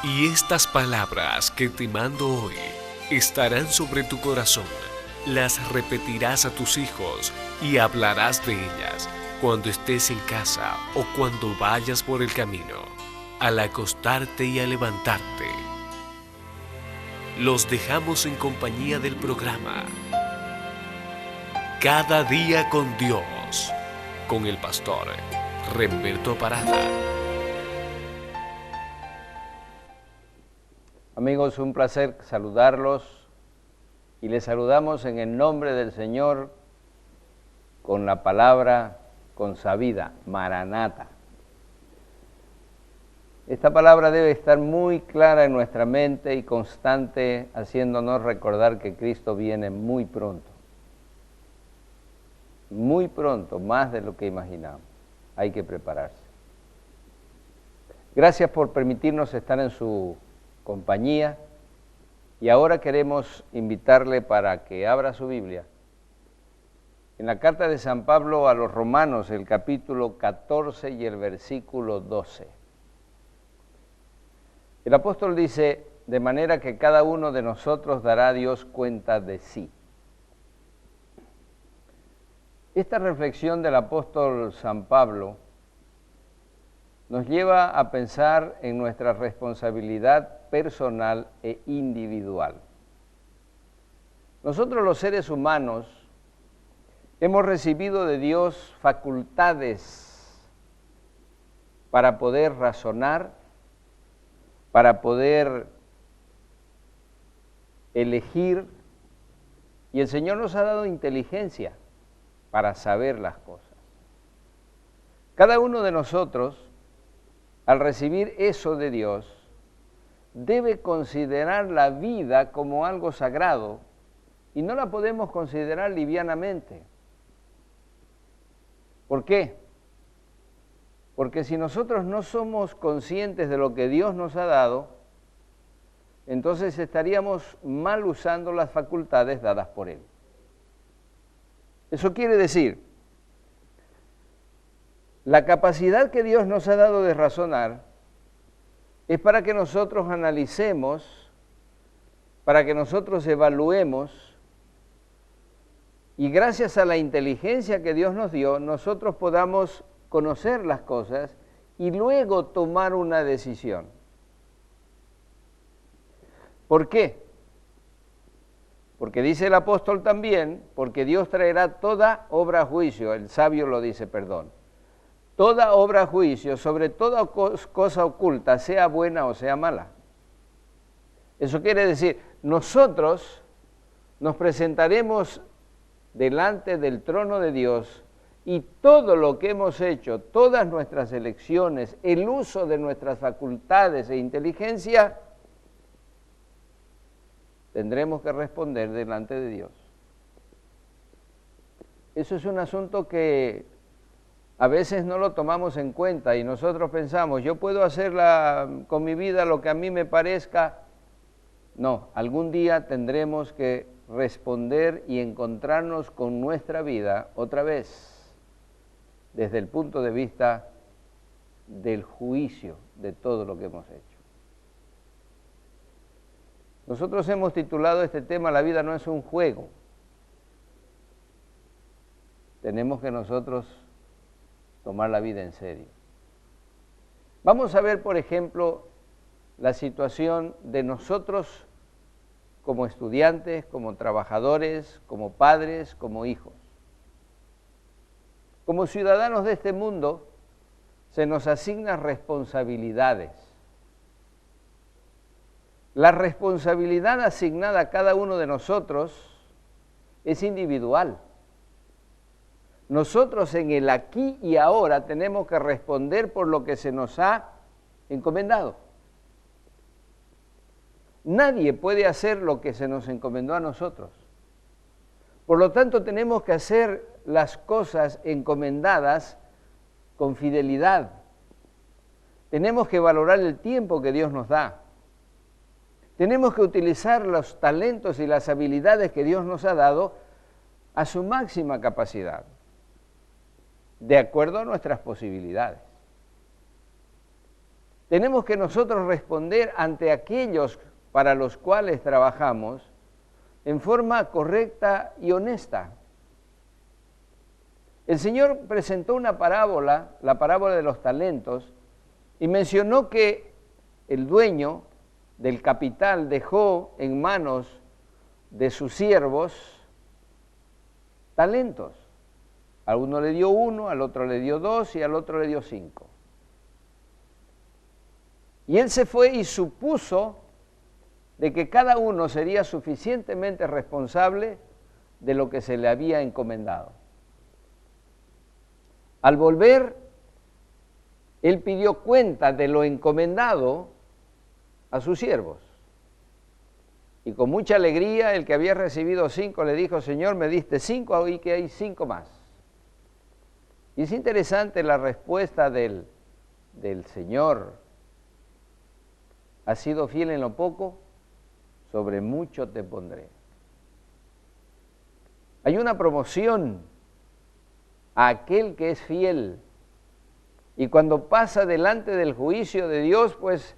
Y estas palabras que te mando hoy estarán sobre tu corazón. Las repetirás a tus hijos y hablarás de ellas cuando estés en casa o cuando vayas por el camino, al acostarte y al levantarte. Los dejamos en compañía del programa Cada día con Dios, con el pastor Remberto Parada. Amigos, un placer saludarlos y les saludamos en el nombre del Señor con la palabra consabida, Maranata. Esta palabra debe estar muy clara en nuestra mente y constante, haciéndonos recordar que Cristo viene muy pronto, más de lo que imaginamos. Hay que prepararse. Gracias por permitirnos estar en su compañía y ahora queremos invitarle para que abra su Biblia en la carta de San Pablo a los Romanos, el capítulo 14 y el versículo 12. El apóstol dice: de manera que cada uno de nosotros dará a Dios cuenta de sí. Esta reflexión del apóstol San Pablo nos lleva a pensar en nuestra responsabilidad personal e individual. Nosotros los seres humanos hemos recibido de Dios facultades para poder razonar, para poder elegir, y el Señor nos ha dado inteligencia para saber las cosas. Cada uno de nosotros, al recibir eso de Dios, debe considerar la vida como algo sagrado y no la podemos considerar livianamente. ¿Por qué? Porque si nosotros no somos conscientes de lo que Dios nos ha dado, entonces estaríamos mal usando las facultades dadas por Él. Eso quiere decir, la capacidad que Dios nos ha dado de razonar es para que nosotros analicemos, para que nosotros evaluemos, y gracias a la inteligencia que Dios nos dio, nosotros podamos conocer las cosas y luego tomar una decisión. ¿Por qué? Porque dice el apóstol también, porque Dios traerá toda obra a juicio, el sabio lo dice, toda obra a juicio sobre toda cosa oculta, sea buena o sea mala. Eso quiere decir, nosotros nos presentaremos delante del trono de Dios y todo lo que hemos hecho, todas nuestras elecciones, el uso de nuestras facultades e inteligencia, tendremos que responder delante de Dios. Eso es un asunto que a veces no lo tomamos en cuenta y nosotros pensamos, yo puedo hacer con mi vida lo que a mí me parezca. No, algún día tendremos que responder y encontrarnos con nuestra vida otra vez, desde el punto de vista del juicio de todo lo que hemos hecho. Nosotros hemos titulado este tema, La vida no es un juego. Tenemos que nosotros tomar la vida en serio. Vamos a ver, por ejemplo, la situación de nosotros como estudiantes, como trabajadores, como padres, como hijos. Como ciudadanos de este mundo, se nos asignan responsabilidades. La responsabilidad asignada a cada uno de nosotros es individual. Nosotros en el aquí y ahora tenemos que responder por lo que se nos ha encomendado. Nadie puede hacer lo que se nos encomendó a nosotros. Por lo tanto, tenemos que hacer las cosas encomendadas con fidelidad. Tenemos que valorar el tiempo que Dios nos da. Tenemos que utilizar los talentos y las habilidades que Dios nos ha dado a su máxima capacidad, de acuerdo a nuestras posibilidades. tenemos que nosotros responder ante aquellos para los cuales trabajamos en forma correcta y honesta. El Señor presentó una parábola, la parábola de los talentos, y mencionó que el dueño del capital dejó en manos de sus siervos talentos. A uno le dio 1, al otro le dio 2 y al otro le dio 5. Y él se fue y supuso de que cada uno sería suficientemente responsable de lo que se le había encomendado. Al volver, él pidió cuenta de lo encomendado a sus siervos. Y con mucha alegría, el que había recibido 5 le dijo: Señor, me diste 5, hoy que hay 5 más. Y es interesante la respuesta del Señor. ¿Has sido fiel en lo poco? Sobre mucho te pondré. Hay una promoción a aquel que es fiel. Y cuando pasa delante del juicio de Dios, pues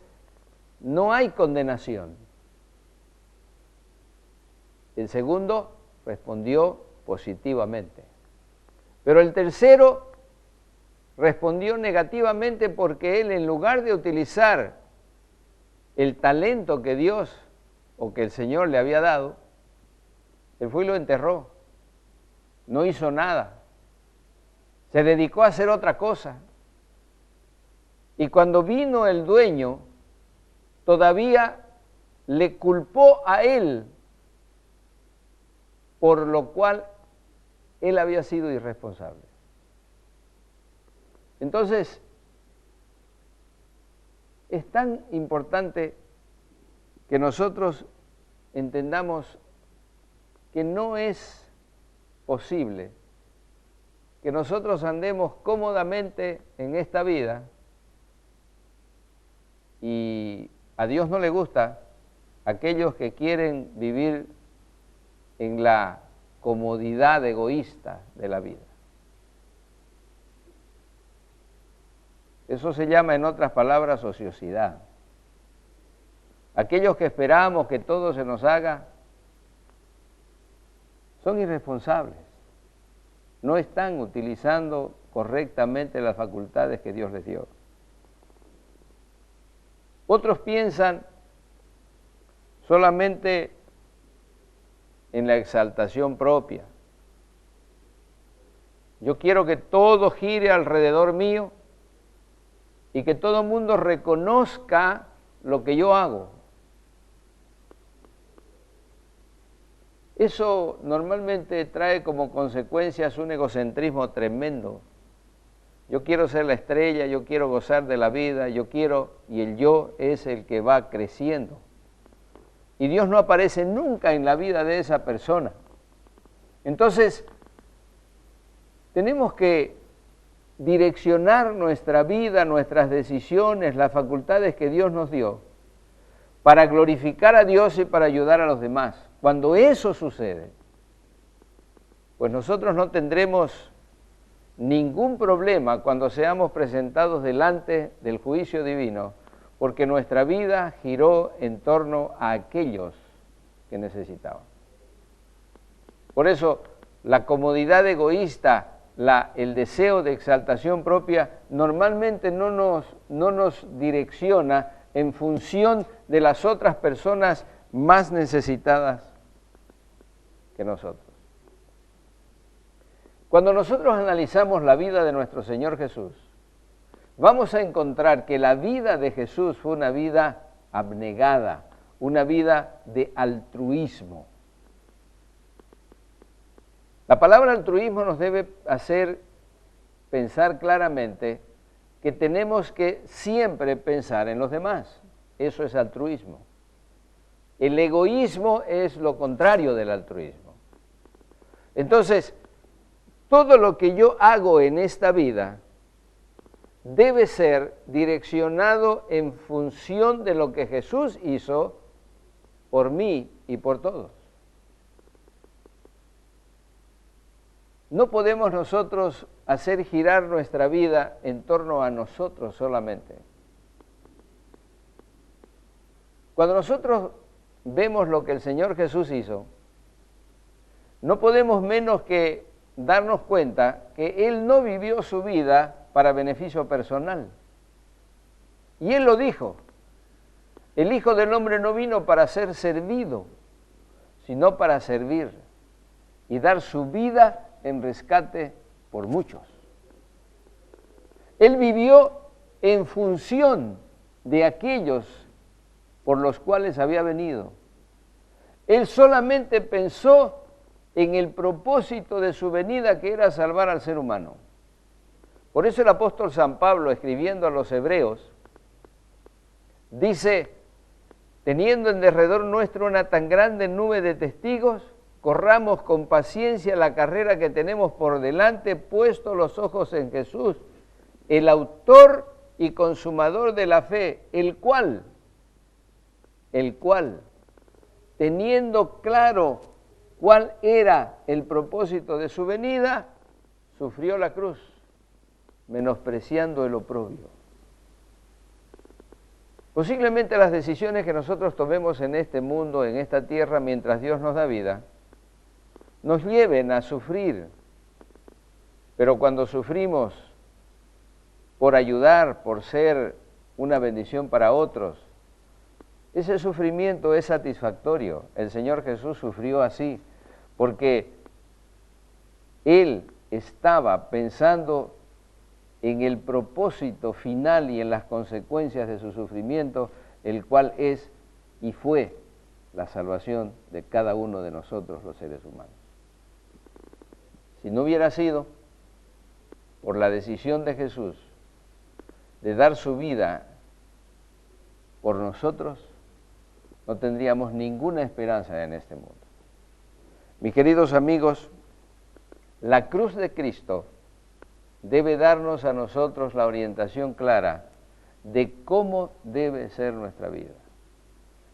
no hay condenación. El segundo respondió positivamente. Pero el tercero respondió negativamente porque él, en lugar de utilizar el talento que Dios o que el Señor le había dado, él fue y lo enterró. No hizo nada. Se dedicó a hacer otra cosa. Y cuando vino el dueño, todavía le culpó a él, por lo cual él había sido irresponsable. Entonces, es tan importante que nosotros entendamos que no es posible que nosotros andemos cómodamente en esta vida, y a Dios no le gusta aquellos que quieren vivir en la comodidad egoísta de la vida. Eso se llama, en otras palabras, ociosidad. Aquellos que esperamos que todo se nos haga son irresponsables. No están utilizando correctamente las facultades que Dios les dio. Otros piensan solamente en la exaltación propia. Yo quiero que todo gire alrededor mío y que todo el mundo reconozca lo que yo hago. Eso normalmente trae como consecuencias un egocentrismo tremendo. Yo quiero ser la estrella, yo quiero gozar de la vida, yo quiero, y el yo es el que va creciendo. Y Dios no aparece nunca en la vida de esa persona. Entonces, tenemos que direccionar nuestra vida, nuestras decisiones, las facultades que Dios nos dio, para glorificar a Dios y para ayudar a los demás. Cuando eso sucede, pues nosotros no tendremos ningún problema cuando seamos presentados delante del juicio divino, porque nuestra vida giró en torno a aquellos que necesitaban. Por eso, la comodidad egoísta, el deseo de exaltación propia, normalmente no nos direcciona en función de las otras personas más necesitadas que nosotros. Cuando nosotros analizamos la vida de nuestro Señor Jesús, vamos a encontrar que la vida de Jesús fue una vida abnegada, una vida de altruismo. La palabra altruismo nos debe hacer pensar claramente que tenemos que siempre pensar en los demás. Eso es altruismo. El egoísmo es lo contrario del altruismo. Entonces, todo lo que yo hago en esta vida debe ser direccionado en función de lo que Jesús hizo por mí y por todos. No podemos nosotros hacer girar nuestra vida en torno a nosotros solamente. Cuando nosotros vemos lo que el Señor Jesús hizo, no podemos menos que darnos cuenta que Él no vivió su vida para beneficio personal. Y Él lo dijo, el Hijo del Hombre no vino para ser servido, sino para servir y dar su vida en rescate por muchos. Él vivió en función de aquellos por los cuales había venido. Él solamente pensó en el propósito de su venida, que era salvar al ser humano. Por eso el apóstol San Pablo, escribiendo a los hebreos, dice: teniendo en derredor nuestro una tan grande nube de testigos, corramos con paciencia la carrera que tenemos por delante, puesto los ojos en Jesús, el autor y consumador de la fe, el cual, teniendo claro cuál era el propósito de su venida, sufrió la cruz, menospreciando el oprobio. Posiblemente las decisiones que nosotros tomemos en este mundo, en esta tierra, mientras Dios nos da vida, nos lleven a sufrir. Pero cuando sufrimos por ayudar, por ser una bendición para otros, ese sufrimiento es satisfactorio. El Señor Jesús sufrió así, porque Él estaba pensando en el propósito final y en las consecuencias de su sufrimiento, el cual es y fue la salvación de cada uno de nosotros, los seres humanos. Si no hubiera sido por la decisión de Jesús de dar su vida por nosotros, no tendríamos ninguna esperanza en este mundo. Mis queridos amigos, la cruz de Cristo debe darnos a nosotros la orientación clara de cómo debe ser nuestra vida.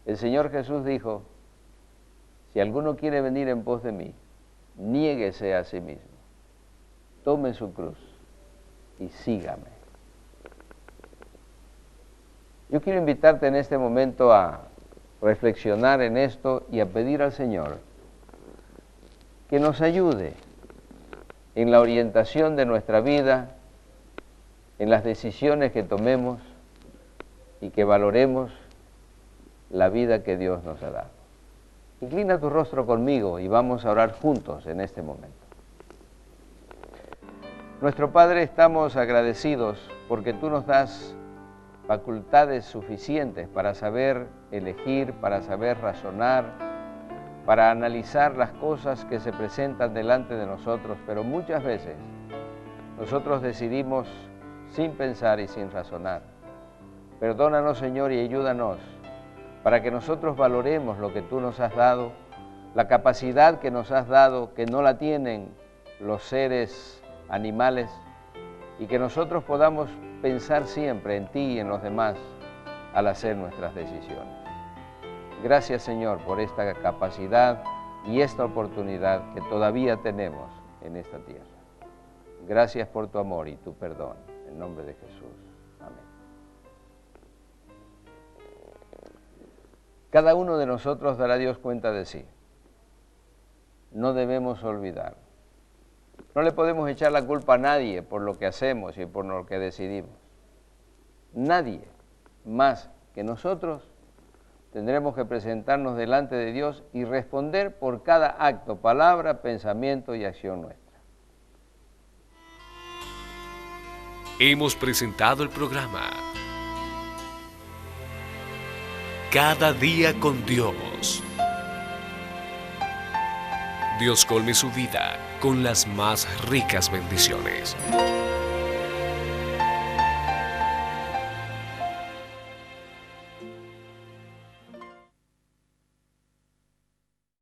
El Señor Jesús dijo: si alguno quiere venir en pos de mí, niéguese a sí mismo, tome su cruz y sígame. Yo quiero invitarte en este momento a reflexionar en esto y a pedir al Señor que nos ayude en la orientación de nuestra vida, en las decisiones que tomemos y que valoremos la vida que Dios nos ha dado. Inclina tu rostro conmigo y vamos a orar juntos en este momento. Nuestro Padre, estamos agradecidos porque tú nos das facultades suficientes para saber elegir, para saber razonar, para analizar las cosas que se presentan delante de nosotros, pero muchas veces nosotros decidimos sin pensar y sin razonar. Perdónanos, Señor, y ayúdanos para que nosotros valoremos lo que tú nos has dado, la capacidad que nos has dado, que no la tienen los seres animales, y que nosotros podamos pensar siempre en ti y en los demás al hacer nuestras decisiones. Gracias, Señor, por esta capacidad y esta oportunidad que todavía tenemos en esta tierra. Gracias por tu amor y tu perdón. En nombre de Jesús. Amén. Cada uno de nosotros dará a Dios cuenta de sí. No debemos olvidar. No le podemos echar la culpa a nadie por lo que hacemos y por lo que decidimos. Nadie más que nosotros tendremos que presentarnos delante de Dios y responder por cada acto, palabra, pensamiento y acción nuestra. Hemos presentado el programa Cada día con Dios. Dios colme su vida con las más ricas bendiciones.